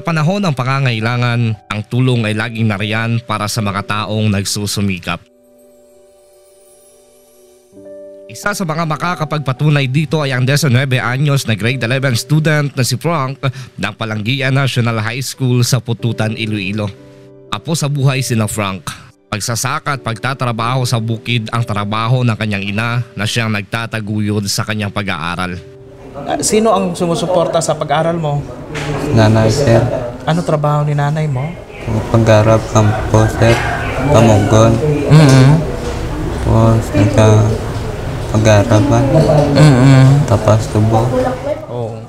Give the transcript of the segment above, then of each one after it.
panahon ng pangangailangan, ang tulong ay laging nariyan para sa mga taong nagsusumikap. Isa sa mga makakapagpatunay dito ay ang 19 anyos na grade 11 student na si Frank ng Palanggian National High School sa Pututan, Iloilo. Apo sa buhay sina Frank. Pagsasaka at pagtatrabaho sa bukid ang trabaho ng kanyang ina na siyang nagtataguyod sa kanyang pag-aaral. Sino ang sumusuporta sa pag-aaral mo? Nanay, sir. Ano trabaho ni nanay mo? Pag-arap kampo, sir. Kamugon. Tapos pag-arapan. Tapos tubo.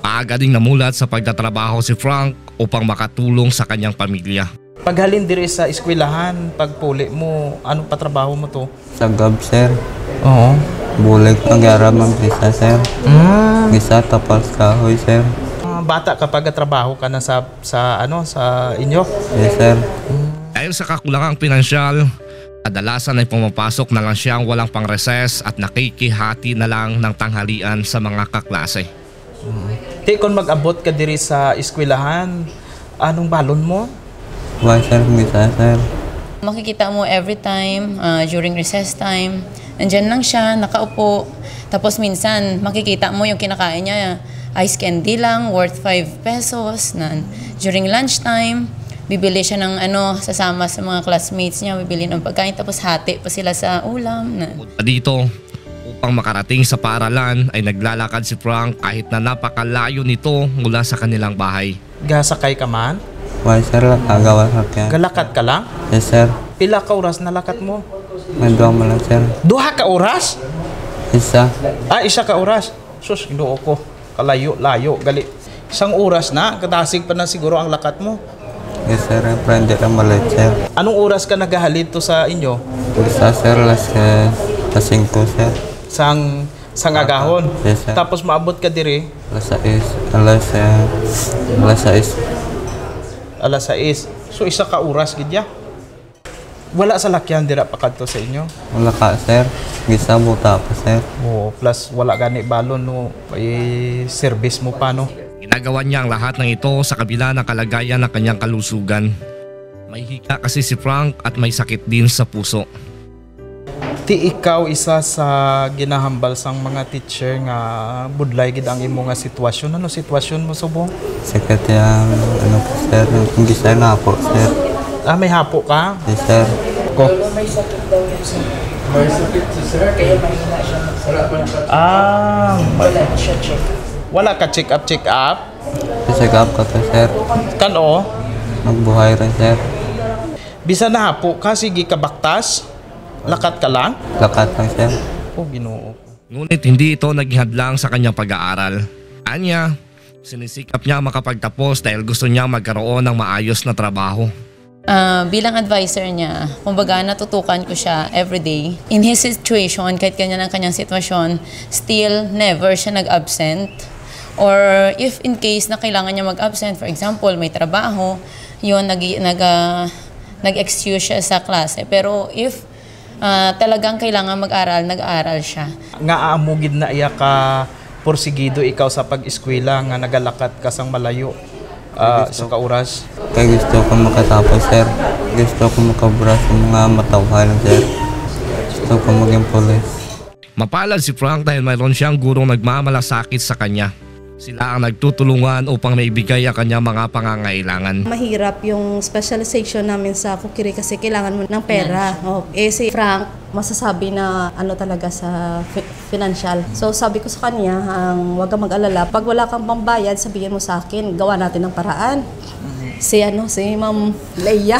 Maaga ding namulat sa pagtatrabaho si Frank upang makatulong sa kanyang pamilya. Paghalin diri sa eskwelahan, pagpuli mo, anong patrabaho mo to? Sa gab, sir. Oo. Bulig pag-arap ng gisa, sir. Gisa tapos kahoy, sir. Bata kapag trabaho ka na sa inyo? Yes, sir. Dahil sa kakulangang pinansyal, kadalasan ay pumapasok na lang siyang walang pang-recess at nakikihati na lang ng tanghalian sa mga kaklase. Di kung mag-abot ka diri sa eskwelahan, anong balon mo? Why, sir? Gisa, sir. Makikita mo every time, during recess time, nandyan lang siya, nakaupo. Tapos minsan, makikita mo yung kinakain niya, ice candy lang, worth 5 pesos. During lunchtime, bibili siya ng sasama sa mga classmates niya, bibili ng pagkain, tapos hati pa sila sa ulam. Dito, upang makarating sa paaralan ay naglalakad si Frank kahit na napakalayo nito mula sa kanilang bahay. Gasakay ka man? Why, sir? Agawa sa kaya. Galakad ka lang? Yes, sir. Pila ka oras na lakat mo? May duwa mo lang, sir. 2 ka oras? Isa. Isa ka oras? Sus, inuo ko. Kalayo-layo, gali. 1 oras na, katasig pa na siguro ang lakat mo. Yes, sir. Prende ka malit, sir. Anong oras ka naghahalid to sa inyo? Isa, sir. Las 5, sir. Sang agahon? Yes, sir. Tapos maabot ka diri? Alas 6. So 1 ka oras gidya? Wala sa lakyan dira pa kadto sa inyo? Wala ka, sir. Gisa buta pa, sir. Plus wala gani balon no, service mo pa no. Ginagawa niya ang lahat ng ito sa kabila ng kalagayan ng kanyang kalusugan. May hika kasi si Frank at may sakit din sa puso. Ti ikaw isa sa ginahambal sang mga teacher nga budlay gid ang imo nga sitwasyon. Ano sitwasyon mo subong? Sakit yung po, sir. Gisa nga po, sir. May hapo ka? Yes, sir. Ko. May sakit daw yan, sir. May sakit si sir, kaya mahina siya magsalita. Wala na siya check. Wala ka check up? Check up ka to, sir. Kano? Magbuhay rin, sir. Bisa na hapo ka, sige ka baktas? Lakat ka lang? Lakat lang, sir. Ginoo. Ngunit hindi ito naging hadlang sa kanyang pag-aaral. Anya, sinisikap niya makapagtapos dahil gusto niya magkaroon ng maayos na trabaho. Bilang advisor niya, kumbaga natutukan ko siya everyday. In his situation, kahit kanya ng kanyang sitwasyon, still never siya nag-absent. Or if in case na kailangan niya mag-absent, for example, may trabaho, yun, nag-excuse siya sa klase. Pero if talagang kailangan mag-aral, nag-aaral siya. Nga aamugid na iya ka porsigido ikaw sa pag-eskwela nga nagalakat ka sang malayo sa kauras. Kaya gusto ko makatapos, sir. Gusto ko makabura sa mga matawhan, sir. Gusto ko maging police. Mapalad si Frank dahil mayroon siyang gurong nagmamalasakit sa kanya. Sila ang nagtutulungan upang maibigay ang kanyang mga pangangailangan. Mahirap yung specialization namin sa kukiri kasi kailangan mo ng pera. Si Frank, masasabi na talaga sa financial. So sabi ko sa kanya, huwag kang mag-alala. Pag wala kang pambayad, sabihin mo sa akin, gawa natin ng paraan. Si Ma'am Leia,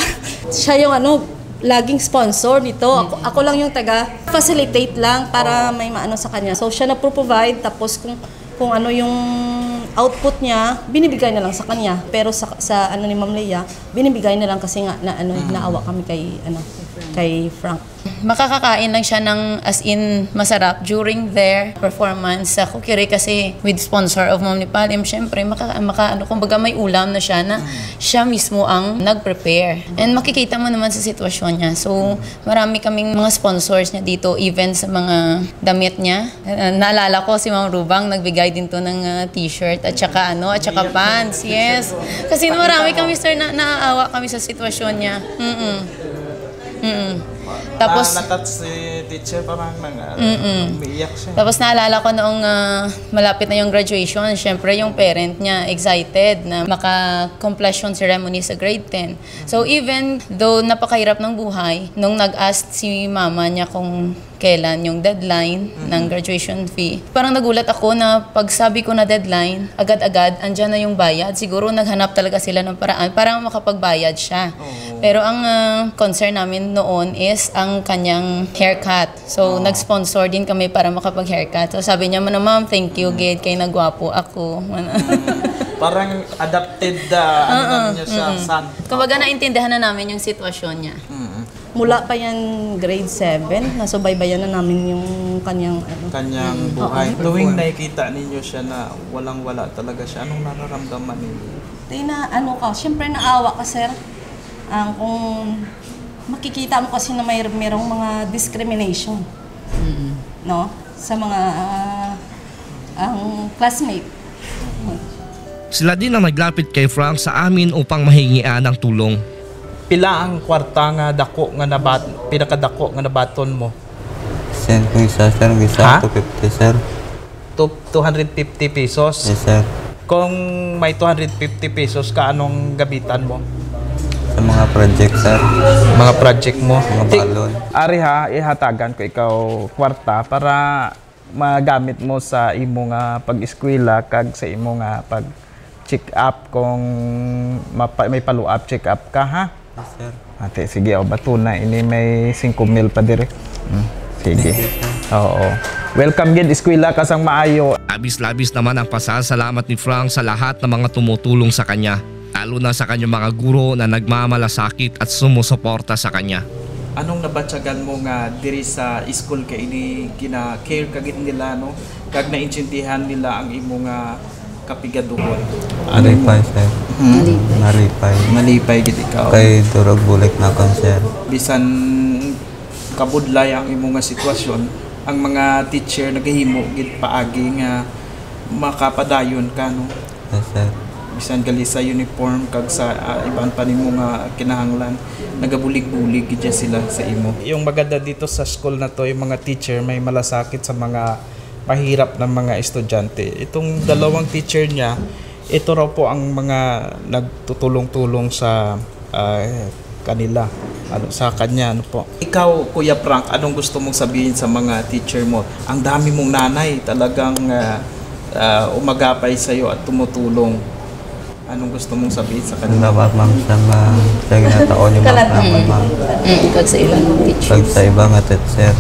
siya yung laging sponsor nito. Ako lang yung taga-facilitate lang para may maano sa kanya. So siya na-provide, tapos kung ano yung output niya, binibigay na lang sa kanya. Pero sa ni Ma'am Leia, binibigay na lang kasi nga naawa kami kay Frank. makakakain lang siya ng as in masarap during their performance sa Kukiri kasi with sponsor of Mom ni Palim, syempre kumbaga may ulam na siya mismo ang nag-prepare. And makikita mo naman sa sitwasyon niya. So, marami kaming mga sponsors niya dito, even sa mga damit niya. Naalala ko si Ma'am Rubang, nagbigay din to ng t-shirt at saka pants. Yes. Kasi marami kami, sir, naaawa kami sa sitwasyon niya. Tapos na-touch si teacher, parang umiiyak siya. Tapos naalala ko noong malapit na yung graduation, syempre yung parent niya excited na maka-completion ceremony sa grade 10. So even though napakahirap ng buhay, nung nag-ask si mama niya kung kailan yung deadline ng graduation fee, parang nagulat ako na pag sabi ko na deadline, agad-agad andyan na yung bayad. Siguro naghanap talaga sila ng paraan para makapagbayad siya. Pero ang concern namin noon is ang kanyang haircut. So nag-sponsor din kami para makapag-haircut. So sabi niya, ma'am, thank you, Gid, kay nagwapo ako. Parang adapted niya sa son. Kumbaga naintindihan na namin yung sitwasyon niya. Mula pa yan grade 7, nasubaybayan na namin yung kanyang buhay. Tuwing nakikita ninyo siya na walang-wala talaga siya, anong nararamdaman ninyo? Siyempre naawa ka, sir. Kung makikita mo kasi na mayroong mga discrimination, no? Sa mga ang classmate. Sila din ang naglapit kay Frank sa amin upang mahingian ng tulong. Pila ang kwarta nga pinakadako nga nabaton mo? Send ko isa, sir. Isa 250, sir. 250 pesos? Yes, sir. Kung may 250 pesos ka, anong gabitan mo? Sa mga project, sir. Mga project mo? Mga balon. Ari ha, ihatagan ko ikaw kwarta para magamit mo sa imo nga pag-eskwela kag sa imo nga pag-check up kung may follow-up check up ka, ha? Yes, sir. Ate, sige, bato na. Ini may 5,000 pa dire. Sige. Oo. Welcome gid eskwela ka sang maayo. Labis-labis naman ang pasasalamat ni Frank sa lahat ng mga tumutulong sa kanya. Lalo na sa kanyang mga guro na nagmamalasakit at sumusuporta sa kanya. Anong nabatyagan mo nga diri sa school kay ini kina-care kagid nila, no? Kag naintindihan nila ang imo nga kapigaduhon. Malipay, sir. Malipay. Malipay gid ikaw. Kay durog bulik na kon, sir. Bisan kabudlay ang imo nga sitwasyon, ang mga teacher nagahimo gid paagi nga makapadayon ka, no? Yes, sir. Bisan gali sa uniform kag sa ibang pa nimo nga kinahanglan, nagabulig-bulig gid sila sa imo. Yung maganda dito sa school na to, yung mga teacher may malasakit sa mga mahirap na mga estudyante. Itong dalawang teacher niya, ito raw po ang mga nagtutulong-tulong sa kanila, sa kanya, po. Ikaw, Kuya Frank, anong gusto mong sabihin sa mga teacher mo? Ang dami mong nanay talagang umagapay sa iyo at tumutulong. Anong gusto mong sabihin sa kanila? Salamat, ma'am, sa ginataon yung ma'am, ma'am. Kag sa ilang teacher. Pag sa ibang teacher.